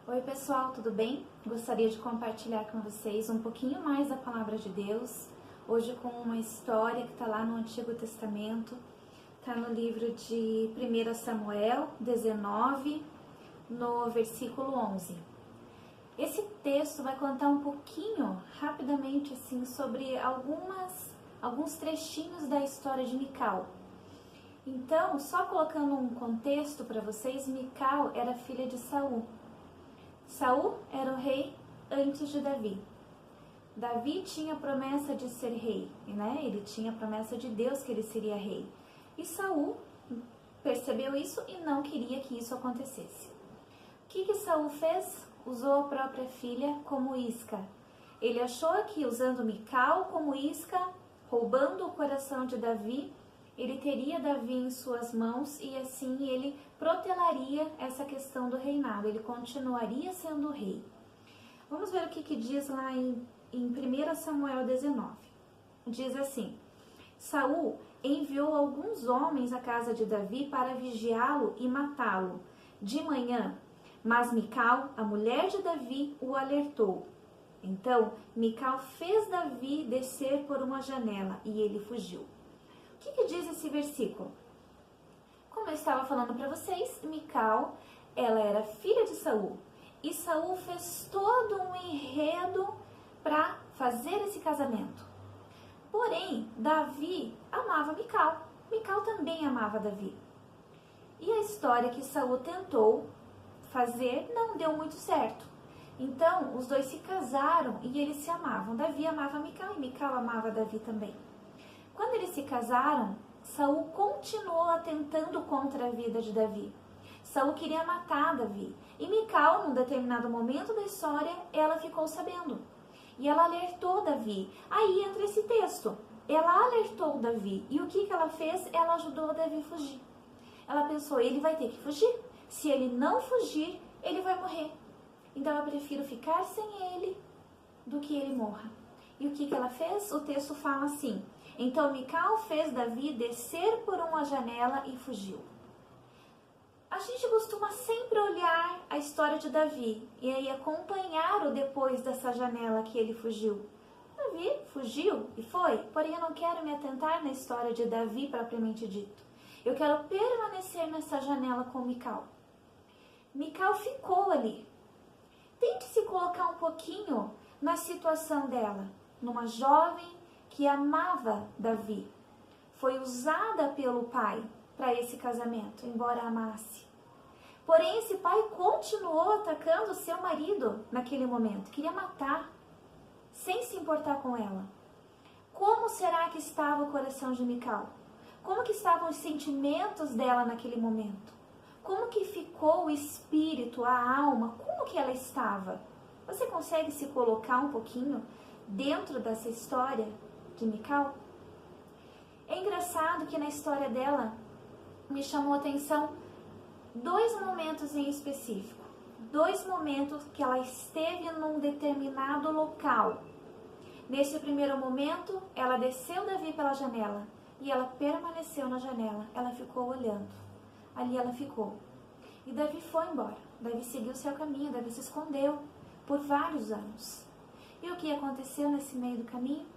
Oi pessoal, tudo bem? Gostaria de compartilhar com vocês um pouquinho mais da Palavra de Deus, hoje com uma história que está lá no Antigo Testamento, está no livro de 1 Samuel 19, no versículo 11. Esse texto vai contar um pouquinho, rapidamente assim, sobre alguns trechinhos da história de Mical. Então, só colocando um contexto para vocês, Mical era filha de Saul. Saul era o rei antes de Davi. Davi tinha a promessa de ser rei, né? Ele tinha a promessa de Deus que ele seria rei. E Saul percebeu isso e não queria que isso acontecesse. O que Saul fez? Usou a própria filha como isca. Ele achou que usando Mical como isca, roubando o coração de Davi, ele teria Davi em suas mãos e assim ele protelaria essa questão do reinado, ele continuaria sendo rei. Vamos ver o que diz lá em 1 Samuel 19. Diz assim: Saul enviou alguns homens à casa de Davi para vigiá-lo e matá-lo de manhã, mas Mical, a mulher de Davi, o alertou. Então Mical fez Davi descer por uma janela e ele fugiu. O que diz esse versículo? Como eu estava falando para vocês, Mical, ela era filha de Saul. E Saul fez todo um enredo para fazer esse casamento. Porém, Davi amava Mical. Mical também amava Davi. E a história que Saul tentou fazer não deu muito certo. Então, os dois se casaram e eles se amavam. Davi amava Mical e Mical amava Davi também. Quando eles se casaram, Saul continuou atentando contra a vida de Davi. Saul queria matar Davi. E Mical, num determinado momento da história, ela ficou sabendo. E ela alertou Davi. Aí entra esse texto. Ela alertou Davi. E o que ela fez? Ela ajudou Davi a fugir. Ela pensou, ele vai ter que fugir. Se ele não fugir, ele vai morrer. Então eu prefiro ficar sem ele do que ele morra. E o que ela fez? O texto fala assim: então Mical fez Davi descer por uma janela e fugiu. A gente costuma sempre olhar a história de Davi e aí acompanhar o depois dessa janela que ele fugiu. Davi fugiu e foi, porém eu não quero me atentar na história de Davi propriamente dito. Eu quero permanecer nessa janela com Mical. Mical ficou ali. Tente se colocar um pouquinho na situação dela, numa jovem que amava Davi. Foi usada pelo pai para esse casamento, embora amasse. Porém, esse pai continuou atacando seu marido naquele momento. Queria matar, sem se importar com ela. Como será que estava o coração de Mical? Como que estavam os sentimentos dela naquele momento? Como que ficou o espírito, a alma? Como que ela estava? Você consegue se colocar um pouquinho dentro dessa história de Mical? É engraçado que na história dela me chamou a atenção dois momentos em específico. Dois momentos que ela esteve num determinado local. Nesse primeiro momento, ela desceu Davi pela janela e ela permaneceu na janela. Ela ficou olhando. Ali ela ficou. E Davi foi embora. Davi seguiu seu caminho, Davi se escondeu por vários anos. E o que aconteceu nesse meio do caminho?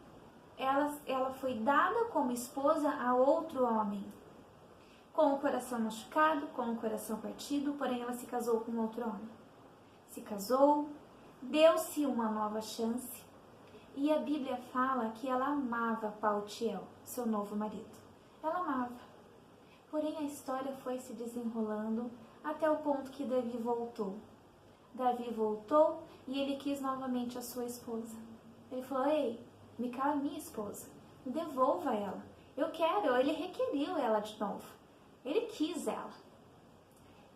Ela foi dada como esposa a outro homem, com o coração machucado, com o coração partido, porém ela se casou com outro homem. Se casou, deu-se uma nova chance, e a Bíblia fala que ela amava Paltiel, seu novo marido. Ela amava. Porém a história foi se desenrolando até o ponto que Davi voltou. Davi voltou e ele quis novamente a sua esposa. Ele falou: ei, Mical é minha esposa, devolva ela. Eu quero, ele requeriu ela de novo. Ele quis ela.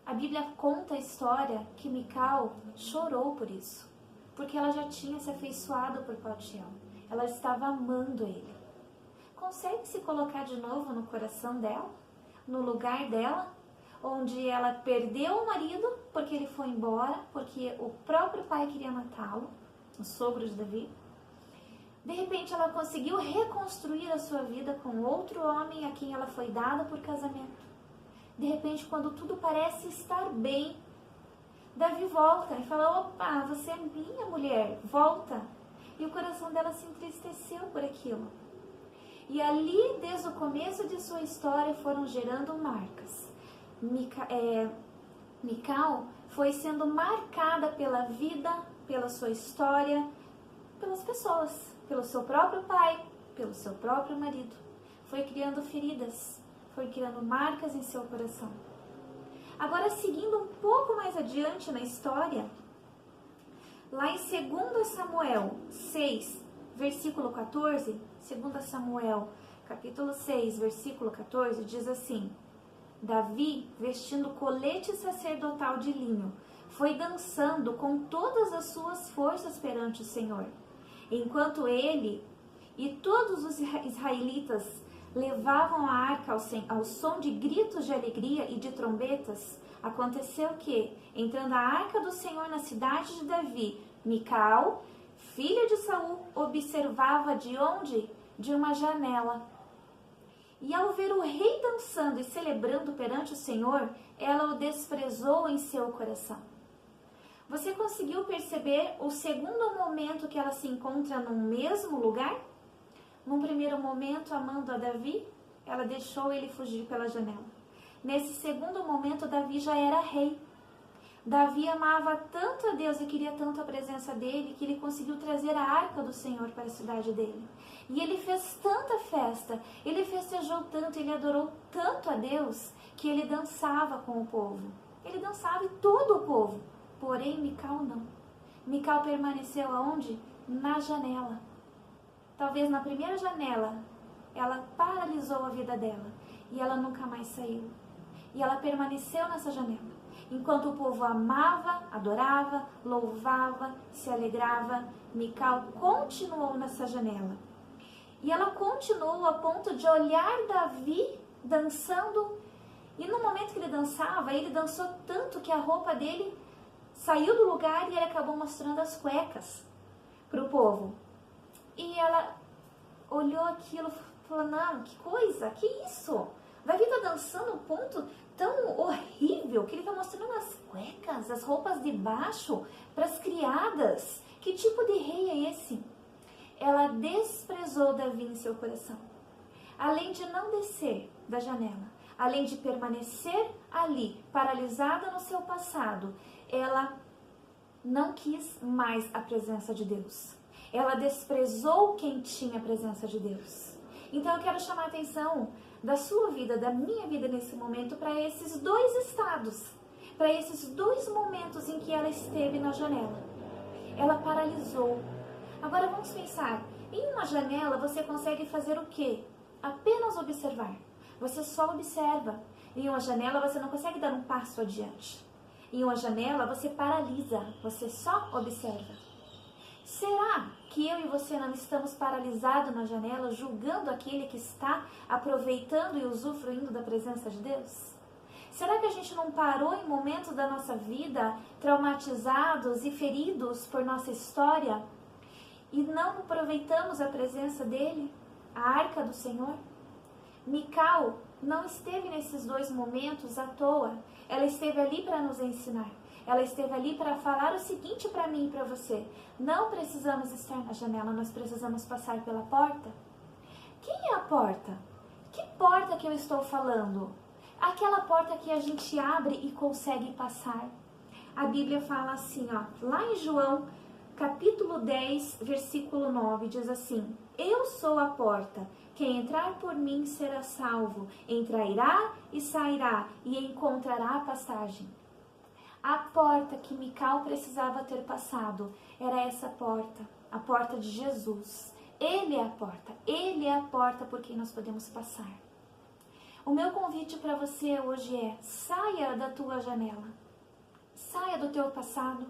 A Bíblia conta a história que Mical chorou por isso, porque ela já tinha se afeiçoado por Paltiel. Ela estava amando ele. Consegue se colocar de novo no coração dela, no lugar dela, onde ela perdeu o marido porque ele foi embora, porque o próprio pai queria matá-lo, o sogro de Davi. De repente ela conseguiu reconstruir a sua vida com outro homem a quem ela foi dada por casamento. De repente, quando tudo parece estar bem, Davi volta e fala, opa, você é minha mulher, volta. E o coração dela se entristeceu por aquilo. E ali, desde o começo de sua história, foram gerando marcas. Mical foi sendo marcada pela vida, pela sua história, pelas pessoas, pelo seu próprio pai, pelo seu próprio marido. Foi criando feridas, foi criando marcas em seu coração. Agora, seguindo um pouco mais adiante na história, lá em 2 Samuel 6, versículo 14, 2 Samuel, capítulo 6, versículo 14, diz assim: Davi, vestindo colete sacerdotal de linho, foi dançando com todas as suas forças perante o Senhor. Enquanto ele e todos os israelitas levavam a arca ao som de gritos de alegria e de trombetas, aconteceu que, entrando a arca do Senhor na cidade de Davi, Mical, filha de Saul, observava de onde? De uma janela. E ao ver o rei dançando e celebrando perante o Senhor, ela o desprezou em seu coração. Você conseguiu perceber o segundo momento que ela se encontra no mesmo lugar? Num primeiro momento, amando a Davi, ela deixou ele fugir pela janela. Nesse segundo momento, Davi já era rei. Davi amava tanto a Deus e queria tanto a presença dele, que ele conseguiu trazer a arca do Senhor para a cidade dele. E ele fez tanta festa, ele festejou tanto, ele adorou tanto a Deus, que ele dançava com o povo. Ele dançava e todo o povo. Porém, Mical não. Mical permaneceu aonde? Na janela. Talvez na primeira janela, ela paralisou a vida dela e ela nunca mais saiu. E ela permaneceu nessa janela. Enquanto o povo amava, adorava, louvava, se alegrava, Mical continuou nessa janela. E ela continuou a ponto de olhar Davi dançando. E no momento que ele dançava, ele dançou tanto que a roupa dele saiu do lugar e ele acabou mostrando as cuecas para o povo. E ela olhou aquilo e falou, não, que coisa, que isso? Davi está dançando um ponto tão horrível que ele está mostrando as cuecas, as roupas de baixo para as criadas. Que tipo de rei é esse? Ela desprezou Davi em seu coração. Além de não descer da janela, além de permanecer ali, paralisada no seu passado, ela não quis mais a presença de Deus. Ela desprezou quem tinha a presença de Deus. Então eu quero chamar a atenção da sua vida, da minha vida nesse momento, para esses dois estados, para esses dois momentos em que ela esteve na janela. Ela paralisou. Agora vamos pensar, em uma janela você consegue fazer o quê? Apenas observar. Você só observa. Em uma janela você não consegue dar um passo adiante. Em uma janela você paralisa, você só observa. Será que eu e você não estamos paralisados na janela, julgando aquele que está aproveitando e usufruindo da presença de Deus? Será que a gente não parou em momentos da nossa vida, traumatizados e feridos por nossa história, e não aproveitamos a presença dele, a arca do Senhor? Mical não esteve nesses dois momentos à toa. Ela esteve ali para nos ensinar. Ela esteve ali para falar o seguinte para mim e para você: não precisamos estar na janela, nós precisamos passar pela porta. Quem é a porta? Que porta que eu estou falando? Aquela porta que a gente abre e consegue passar. A Bíblia fala assim, ó, lá em João, capítulo 10, versículo 9, diz assim: eu sou a porta. Quem entrar por mim será salvo. Entrará e sairá e encontrará passagem. A porta que Mical precisava ter passado era essa porta, a porta de Jesus. Ele é a porta, Ele é a porta por quem nós podemos passar. O meu convite para você hoje é: saia da tua janela, saia do teu passado,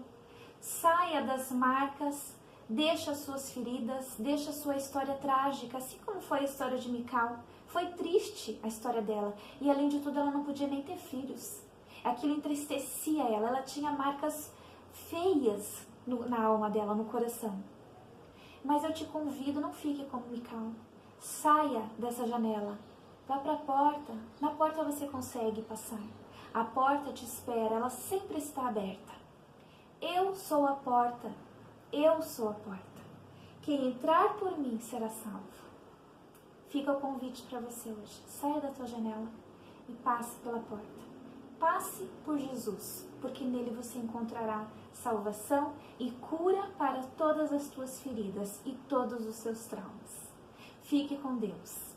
saia das marcas, deixa as suas feridas, deixa a sua história trágica, assim como foi a história de Mical. Foi triste a história dela e, além de tudo, ela não podia nem ter filhos. Aquilo entristecia ela tinha marcas feias na alma dela, no coração. Mas eu te convido, não fique como Mical. Saia dessa janela, vá para a porta. Na porta você consegue passar. A porta te espera, ela sempre está aberta. Eu sou a porta. Eu sou a porta. Quem entrar por mim será salvo. Fica o convite para você hoje. Saia da tua janela e passe pela porta. Passe por Jesus, porque nele você encontrará salvação e cura para todas as tuas feridas e todos os seus traumas. Fique com Deus.